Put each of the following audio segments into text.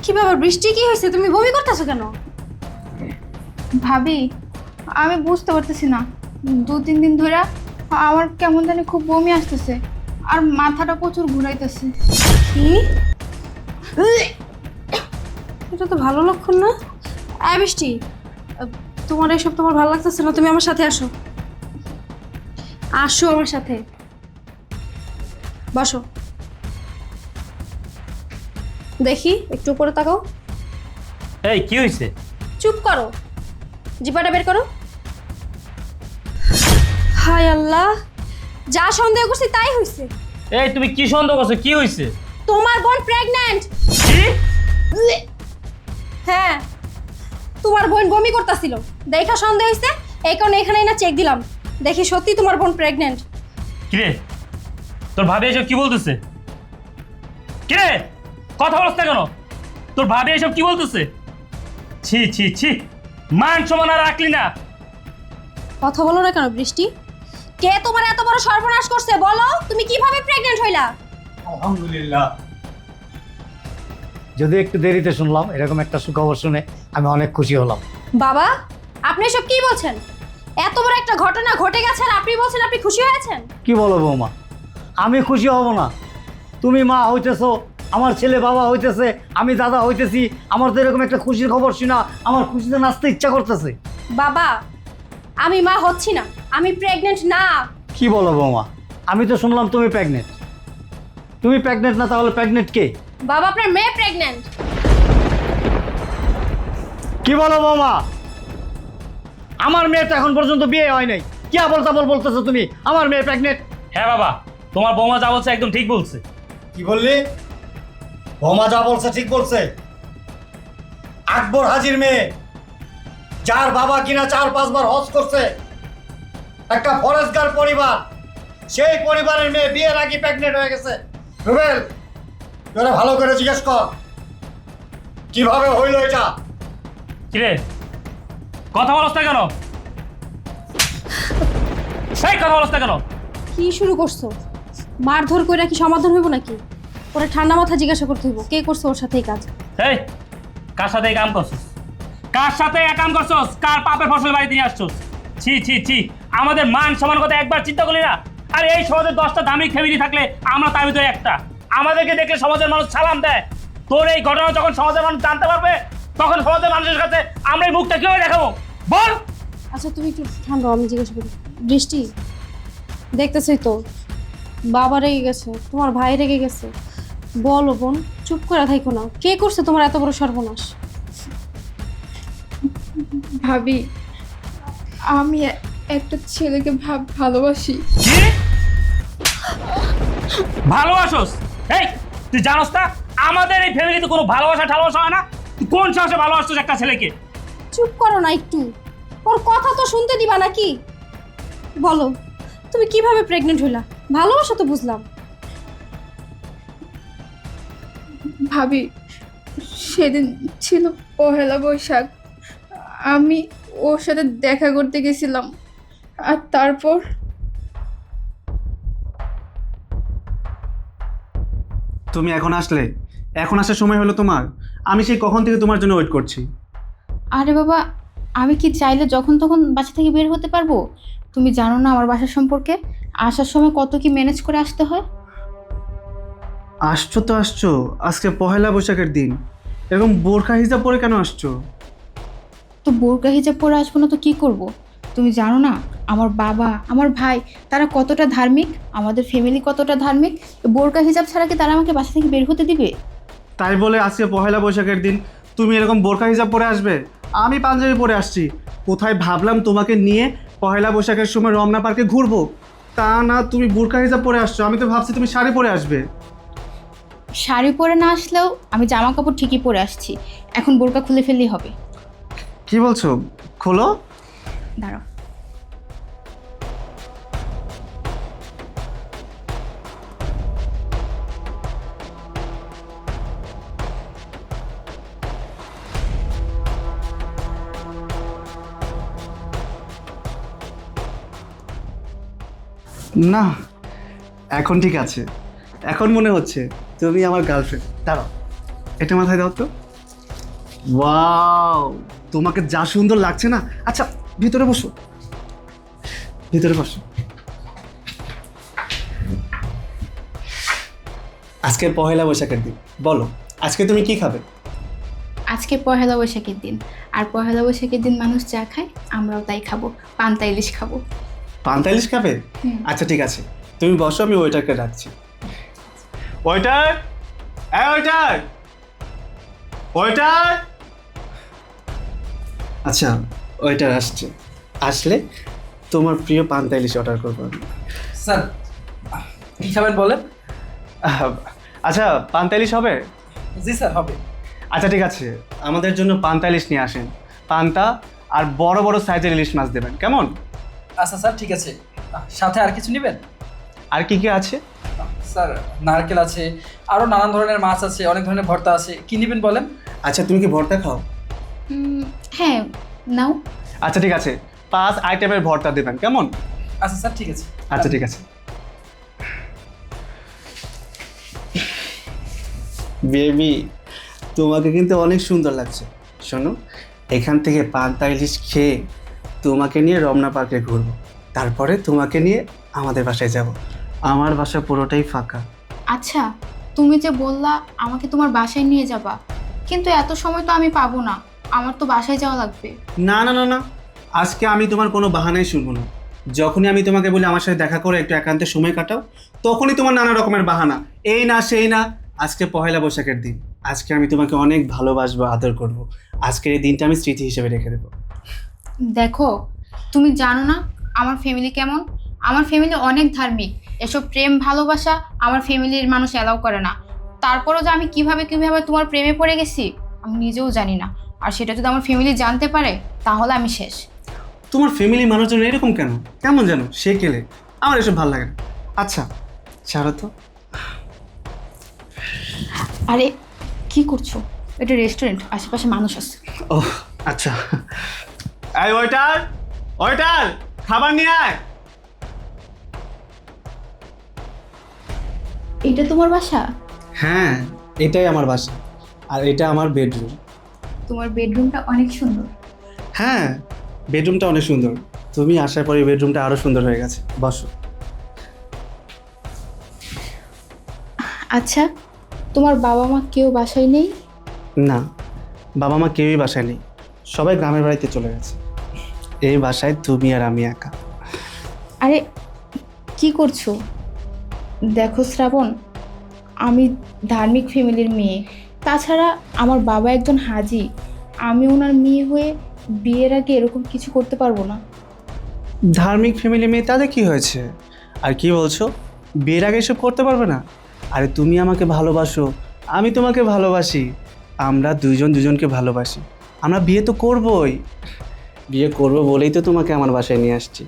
কি ব্যাপার বৃষ্টি, কি হয়েছে? তুমি বমি করতেছো কেন? ভাবি, আমি বুঝতে পারতেছি না, 2-3 দিন ধরে আমার কেমন জানি খুব বমি আসতেছে আর মাথাটা প্রচুর ঘুরাইতেছে। কি? এটা তো ভালো লক্ষণ না। বৃষ্টি, তোমার এসব তোমার ভালো লাগতেছে না, তুমি আমার সাথে আসো। আসো আমার সাথে, বসো। দেখি, একটু উপরে তাকাও। এই কি হয়েছে? চুপ করো, জিপাটা বের করো। হায় আল্লাহ, যা সন্দেহ করছি তাই হয়েছে। এই তুমি কি সন্দেহ করছো? কি হয়েছে? তোমার বোন প্রেগন্যান্ট। কি? হ্যাঁ, তোমার বোন বমি করতেছিল, দেখা সন্দেহ হয়েছে, এই কারণে এখানে না চেক দিলাম, দেখি সত্যি তোমার বোন প্রেগন্যান্ট। কিরে, তোর ভাবি এসব কি বলতেছে? কিরে, কথা বলছ না কেন? তোর ভাবি এসব কি বলতেছে? ছি ছি ছি, মান সম্মান আর রাখলি না। কথা বলো না কেন বৃষ্টি? কে তোমার এত বড় সর্বনাশ করছে বলো? তুমি কিভাবে প্রেগন্যান্ট হইলা? আলহামদুলিল্লাহ। যদি একটু দেরিতে শুনলাম এরকম একটা সুখবর শুনে আমি অনেক খুশি হলাম। বাবা, আপনি এসব কি বলছেন? এত বড় একটা ঘটনা ঘটে গেছে আর আপনি বলছেন আপনি খুশি হয়েছেন? কি বলো বৌমা, আমি খুশি হব না? তুমি মা হইতেছো, আমার ছেলে বাবা হইতেছে, আমি দাদা হইতেছি, আমার তো এরকম একটা খুশির খবর শুনা আমার খুশিতে নাচতে ইচ্ছা করতেছে। বাবা, আমি মা হচ্ছি না, আমি প্রেগন্যান্ট না। কি বলো বৌমা, আমি তো শুনলাম তুমি প্রেগনেন্ট। তুমি প্রেগনেন্ট না, তাহলে প্রেগনেন্ট কে? বাবা, আপনার মেয়ে প্রেগন্যান্ট। কি বলো বৌমা, আমার মেয়ে তো এখন পর্যন্ত বিয়ে হয় নাই, কি আবল তাবল বলতেছো তুমি? আমার মেয়ে প্রেগনেন্ট? হ্যাঁ বাবা, তোমার বৌমা যা বলছে একদম ঠিক বলছে। কি বললি? বৌমা যা বলছে ঠিক বলছে? আকবর হাজির মেয়ে, যার বাবা কিনা 4-5 বার হজ করছে, একটা ফরেস্টগার পরিবার, সেই পরিবারের মেয়ে বিয়ের আগে প্রেগনেন্ট হয়ে গেছে। রুবেল, তোরা ভালো করে জিজ্ঞেস কর কিভাবে হইল এটা। কিরে, কথা বলছ না কেন? সেই কথা বলছ না কেন? কি শুরু করছো? মারধর কইরা কি সমাধান হইব নাকি? ওরা ঠান্ডা মাথা জিজ্ঞাসা করতে হইব কে করছে ওর সাথে এই কাজ। এই, কার সাথে এই কাম করছস? কার সাথে এই কাম করছস? কার পাপের ফসল বাড়িতে নিয়ে আসছস? ছি ছি ছি, আমাদের মান সম্মান কথা একবার চিন্তা করলি না? আর এই সমাজে 10টা দামি ফ্যামিলি থাকলে আমরা তার ভিতরে একটা। আমাদেরকে দেখলে সমাজের মানুষ সালাম দেয়। তোর এই ঘটনা যখন সমাজের মানুষ জানতে পারবে, তখন সমাজের মানুষের কাছে আমরা এই মুখটা কিভাবে দেখাবো বল? আচ্ছা তুমি একটু ঠান্ডা, আমি জিজ্ঞাসা করি। বৃষ্টি, দেখতেছই তো বাবা রেগে গেছে, তোমার ভাই রেগে গেছে, বলো বোন, চুপ করে থাইকো না। কে করছে তোমার এত বড় সর্বনাশ? ভাবি, আমি একটা ছেলেকে ভালোবাসি। কি ভালোবাসোস? এই, তুই জানোস না আমাদের এই ফ্যামিলিতে কোনো ভালোবাসা ঠালোবাসা হয় না? তুই কোন সাহসে ভালোবাসছিস একটা ছেলেকে? চুপ করো না একটু, ওর কথা তো শুনতে দিবা নাকি? বলো, তুমি কিভাবে প্রেগনেন্ট হইলা? ভালোবাসা তো বুঝলাম। ভাবি, সেদিন ছিল পহেলা বৈশাখ, আমি ওর সাথে দেখা করতে গেছিলাম আর তারপর তুমি এখন আসলে? এখন আসার সময় হলো তোমার? আমি সেই কখন থেকে তোমার জন্য ওয়েট করছি। আরে বাবা, আমি কি চাইলে যখন তখন বাসা থেকে বের হতে পারবো? তুমি জানো না আমার বাসা সম্পর্কে, আসার সময় কত কি ম্যানেজ করে আসতে হয়। আসছো তো আসছো, আজকে পহেলা বৈশাখের দিন, এরকম বোরখা হিজাব পরে কেন আসছো? তো বোরকা হিজাব পরে আসবো না তো কি করব? তুমি জানো না আমার বাবা, আমার ভাই, তারা কতটা ধার্মিক, আমাদের ফ্যামিলি কতটা ধার্মিক। বোরকা হিজাব ছাড়া কি তারা আমাকে বাসা থেকে বের হতে দিবে? তাই বলে আজকে পহেলা বৈশাখের দিন তুমি এরকম বোরখা হিজাব পরে আসবে? আমি পাঞ্জাবি পরে আসছি। কোথায় ভাবলাম তোমাকে নিয়ে পহেলা বৈশাখের সময় রমনা পার্কে ঘুরবো, তা না তুমি বোরখা হিজাব পরে আসছো। আমি তো ভাবছি তুমি শাড়ি পরে আসবে। শাড়ি পরে না আসলেও আমি জামা কাপড় ঠিকই পরে আসছি, এখন বোরকা খুলে ফেললেই হবে। কি বলছো? খোলো। দাঁড়াও। না, এখন ঠিক আছে, এখন মনে হচ্ছে তুমি আমার গার্লফ্রেন্ড। দাঁড়াও, এটা মাথায় দাও তো। ওয়াও, তোমাকে যা সুন্দর লাগছে না। আচ্ছা, ভিতরে বসো, ভিতরে বসো। আজকে পহেলা বৈশাখের দিন, বলো আজকে তুমি কি খাবে? আজকে পহেলা বৈশাখের দিন, আর পহেলা বৈশাখের দিন মানুষ যা খায় আমরাও তাই খাবো, পান্তা ইলিশ খাবো। পান্তা ইলিশ খাবে? হুম। আচ্ছা ঠিক আছে, তুমি বসো, আমি ওয়েটারকে ডাকছি। ওয়েটার, এই ওয়েটার, ওয়েটার। আচ্ছা, ওয়েটার আসছে, আসলে তোমার প্রিয় পান্তা ইলিশ অর্ডার করবো আমি। স্যার কী খাবেন বলেন? আচ্ছা, পান্তা ইলিশ হবে? জি স্যার হবে। আচ্ছা ঠিক আছে, আমাদের জন্য পান্তা ইলিশ নিয়ে আসেন। পান্তা আর বড় বড় সাইজের ইলিশ মাছ দেবেন, কেমন? আচ্ছা স্যার ঠিক আছে। সাথে আর কিছু নেবেন? আর কি কি আছে? স্যার নারকেল আছে, আরও নানান ধরনের মাছ আছে, অনেক ধরনের ভর্তা আছে। কী নেবেন বলেন? আচ্ছা, তুমি কি ভর্তা খাও? হ্যাঁ, নাও। আচ্ছা ঠিক আছে, 5 আইটেমের ভর্তা দেবেন, কেমন? আচ্ছা স্যার ঠিক আছে। আচ্ছা ঠিক আছে। বেবি, তোমাকে কিন্তু অনেক সুন্দর লাগছে। শোনো, এখান থেকে পান্তা ইলিশ খেয়ে তোমাকে নিয়ে রমনা পার্কে ঘুরবো, তারপরে তোমাকে নিয়ে আমাদের বাসায় যাব। আমার বাসা পুরোটাই ফাঁকা। আচ্ছা, তুমি যে বললা আমাকে তোমার বাসায় নিয়ে যাবা, কিন্তু এত সময় তো আমি পাবো না, আমার তো বাসায় যাওয়া লাগবে। না না না না, আজকে আমি তোমার কোনো বাহানাই শুনবো না। যখনই আমি তোমাকে বলি আমার সাথে দেখা করে একটু একান্তে সময় কাটাও, তখনই তোমার নানা রকমের বাহানা, এই না সেই না। আজকে পহেলা বৈশাখের দিন, আজকে আমি তোমাকে অনেক ভালোবাসবো, আদর করব। আজকের এই দিনটা আমি স্মৃতি হিসেবে রেখে দেবো। দেখো, তুমি জানো না আমার ফ্যামিলি কেমন। আমার ফ্যামিলি অনেক ধার্মিক, এসব প্রেম ভালোবাসা আমার ফ্যামিলির মানুষ অ্যালাউ করে না। তারপরও যে আমি কিভাবে কিভাবে তোমার প্রেমে পড়ে গেছি আমি নিজেও জানি না, আর সেটা যদি আমার ফ্যামিলি জানতে পারে তাহলে আমি শেষ। তোমার ফ্যামিলি মানুষজন এরকম কেন, কেমন জানো সে কেলে? আমার এসব ভালো লাগে না। আচ্ছা ছাড়ো তো। আরে কি করছো? এটা রেস্টুরেন্ট, আশেপাশে মানুষ আছে। ও আচ্ছা, এই ওয়েটার, ওয়েটার, খাবার নিয়ে আয়। এটা তোমার বাসা? হ্যাঁ, এটাই আমার বাসা, আর এটা আমার বেডরুম। তোমার বেডরুমটা অনেক সুন্দর। হ্যাঁ, বেডরুমটা অনেক সুন্দর। তুমি আসার পরে বেডরুমটা আরো সুন্দর হয়ে গেছে। বসো। আচ্ছা, তোমার বাবা মা কেউ বাসায় নেই? না, বাবা মা কেউই বাসায় নেই, সবাই গ্রামের বাড়িতে চলে গেছে। এই বাসায় তুমি আর আমি একা। আরে কি করছো? দেখো শ্রাবণ, আমি ধার্মিক ফ্যামিলির মেয়ে, তাছাড়া আমার বাবা একজন হাজি। আমি ওনার মেয়ে হয়ে বিয়ের আগে এরকম কিছু করতে পারবো না। ধার্মিক ফ্যামিলি মেয়ে, তাদের কি হয়েছে? আর কি বলছো, বিয়ের আগে এসব করতে পারবে না? আরে তুমি আমাকে ভালোবাসো, আমি তোমাকে ভালোবাসি, আমরা দুইজন দুজনকে ভালোবাসি, আমরা বিয়ে তো করবই। বিয়ে করবো বলেই তো তোমাকে আমার বাসায় নিয়ে আসছি।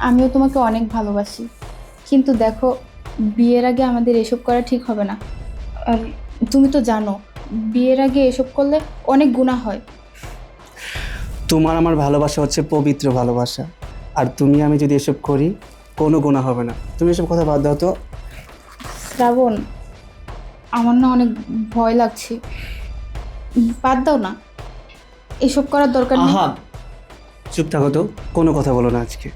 আমিও তোমাকে অনেক ভালোবাসি, কিন্তু দেখো বিয়ের আগে আমাদের এসব করা ঠিক হবে না। আর তুমি তো জানো বিয়ের আগে এসব করলে অনেক গুনাহ হয়। তোমার আমার ভালোবাসা হচ্ছে পবিত্র ভালোবাসা, আর তুমি আমি যদি এসব করি কোনো গুনাহ হবে না। তুমি এসব কথা বাদ দাও তো। শ্রাবণ, আমার না অনেক ভয় লাগছে, বাদ দাও না, এসব করার দরকার নেই। আহা, চুপ থাকো তো, কোনো কথা বলো না। আজকে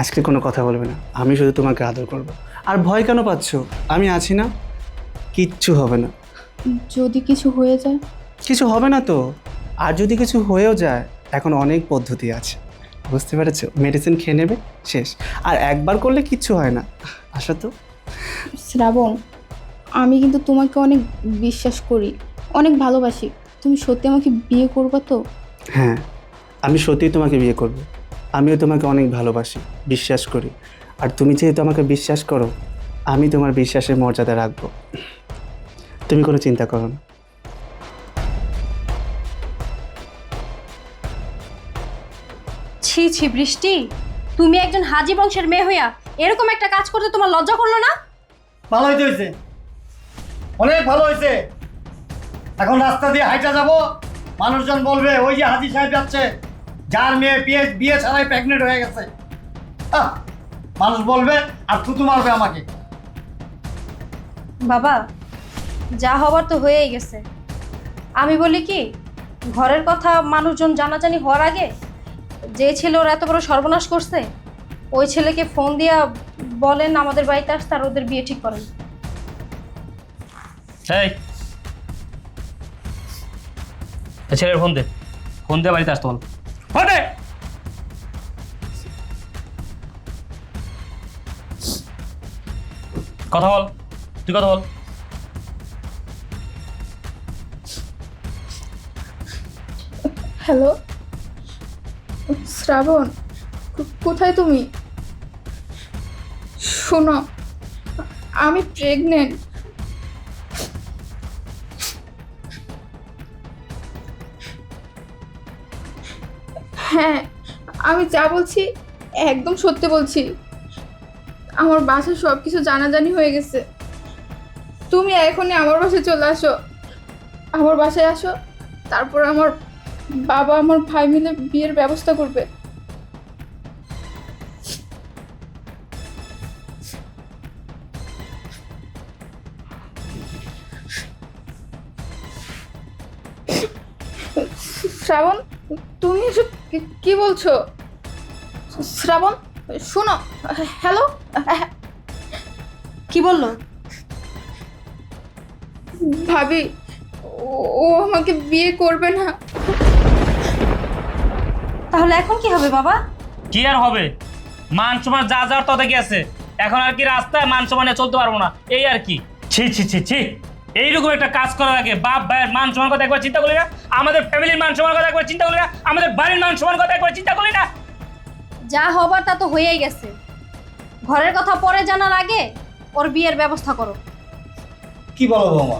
আজকে কোনো কথা বলবে না, আমি শুধু তোমাকে আদর করব। আর ভয় কেন পাচ্ছ? আমি আছি না, কিচ্ছু হবে না। যদি কিছু হয়ে যায়? কিছু হবে না তো, আর যদি কিছু হয়েও যায় এখন অনেক পদ্ধতি আছে, বুঝতে পেরেছো? মেডিসিন খেয়ে নেবে, শেষ। আর একবার করলে কিচ্ছু হয় না। আসো তো। শ্রাবণ, আমি কিন্তু তোমাকে অনেক বিশ্বাস করি, অনেক ভালোবাসি। তুমি সত্যি আমাকে বিয়ে করবে তো? হ্যাঁ, আমি সত্যিই তোমাকে বিয়ে করব। আমিও তোমাকে অনেক ভালোবাসি, বিশ্বাস করি। আর তুমি যেহেতু আমাকে বিশ্বাস করো, আমি তোমার বিশ্বাসের মর্যাদা রাখবো। তুমি কোনো চিন্তা করো না। ছি ছি বৃষ্টি, তুমি একজন হাজি বংশের মেয়ে হইয়া এরকম একটা কাজ করতে তোমার লজ্জা করলো না? ভালো হয়েছে, অনেক ভালো হয়েছে। এখন রাস্তা দিয়ে হাইটা যাব, মানুষজন বলবে ওই যে হাজি সাহেব যাচ্ছে, যার মেয়ে বিয়ে ছাড়াই প্রেগনেন্ট হয়ে গেছে। আহ, মানুষ বলবে আর থুতু মারবে আমাকে। বাবা, যা হবার তো হয়েই গেছে। আমি বলি কি, ঘরের কথা মানুষজন জানাজানি হওয়ার আগে যে ছেলে ওরা এত বড় সর্বনাশ করছে, ওই ছেলেকে ফোন দিয়া বলেন আমাদের বাড়িতে আসতে আর ওদের বিয়ে ঠিক করেন। এই ছেলের ফোন দে, ফোন দিয়ে বাড়িতে আসতে বল। ফোন দে। কথা বল, তুই কথা বল। হ্যালো শ্রাবণ, কোথায় তুমি? শোনো, আমি প্রেগনেন্ট। হ্যাঁ, আমি যা বলছি একদম সত্যি বলছি। আমার বাসায় সব কিছু জানাজানি হয়ে গেছে। তুমি এখনই আমার বাসায় চলে আসো। আমার বাসায় আসো, তারপর আমার বাবা আমার ভাই মিলে বিয়ের ব্যবস্থা করবে। শ্রাবণ, তুমি এসব কি বলছো? শ্রাবণ শোনো, হ্যালো। কি বললো? ভাবি, ও আমাকে বিয়ে করবে না। তাহলে এখন কি হবে বাবা? কি আর হবে, মান সম্মান যা যাওয়ার তত কি আছে। এখন আর কি রাস্তায় মান সম্মানে চলতে পারবো না, এই আর কি। ছি ছি ছি ছি, এইরকম একটা কাজ করার আগে বাপ ভাইয়ের মান সম্মান কথা একবার চিন্তা করি না? আমাদের ফ্যামিলির মান সম্মান কথা একবার চিন্তা করি না? আমাদের বাড়ির মান সম্মান কথা একবার চিন্তা করি না? যা হবার তা তো হয়েই গেছে। ঘরের কথা পরে জানার আগে ওর বিয়ের ব্যবস্থা করো। কি বলো বৌমা,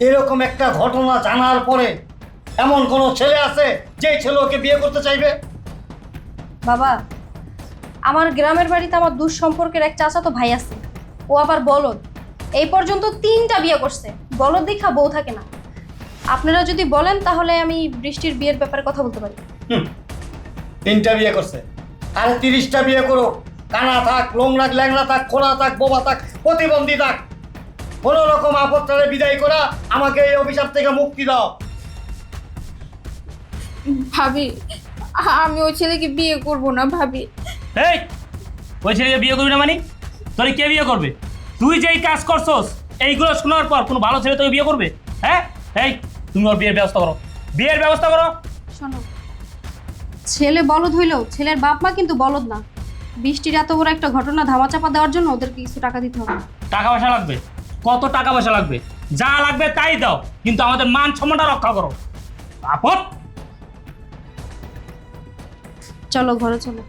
এরকম একটা ঘটনা জানার পরে এমন কোনো ছেলে আছে যে ছেলে ওকে বিয়ে করতে চাইবে? বাবা, আমার গ্রামের বাড়িতে আমার দূর সম্পর্কের এক চাচাতো ভাই আছে, ও আবার বলদ। এই পর্যন্ত 3টা বিয়ে করছে, বলদ দেখা বউ থাকে না। আপনারা যদি বলেন তাহলে আমি বৃষ্টির বিয়ের ব্যাপারে কথা বলতে পারি। 3টা বিয়ে করছে, আরে 30টা বিয়ে করো। কানা থাক, লোংরা ল্যাংড়া থাক, খোলা থাক, বোবা থাক, প্রতিবন্ধী থাক, কোনো রকম আপত্তারে বিদায় করা, আমাকে এই অভিশাপ থেকে মুক্তি দাও। ভাবি, আমি ওই ছেলেকে বিয়ে করব না ভাবি। এই, ওই ছেলেকে বিয়ে করবি না মানে? তোর কে বিয়ে করবে? তুই যেই কাজ করছস এইগুলো শোনার পর কোনো ভালো ছেলে তোকে বিয়ে করবে? হ্যাঁ, এই তুমি ওর বিয়ের ব্যবস্থা করো, বিয়ের ব্যবস্থা করো। শোনো, ছেলে বলদ হইলেও ছেলের বাপ মা কিন্তু বলদ না। বৃষ্টির এত বড় একটা ঘটনা ধামাচাপা দেওয়ার জন্য ওদেরকে কিছু টাকা দিতে হবে। টাকা পয়সা লাগবে? কত টাকা পয়সা লাগবে? যা লাগবে তাই দাও, কিন্তু আমাদের মান সম্মানটা রক্ষা করো। আপদ। চলো ঘরে চলো।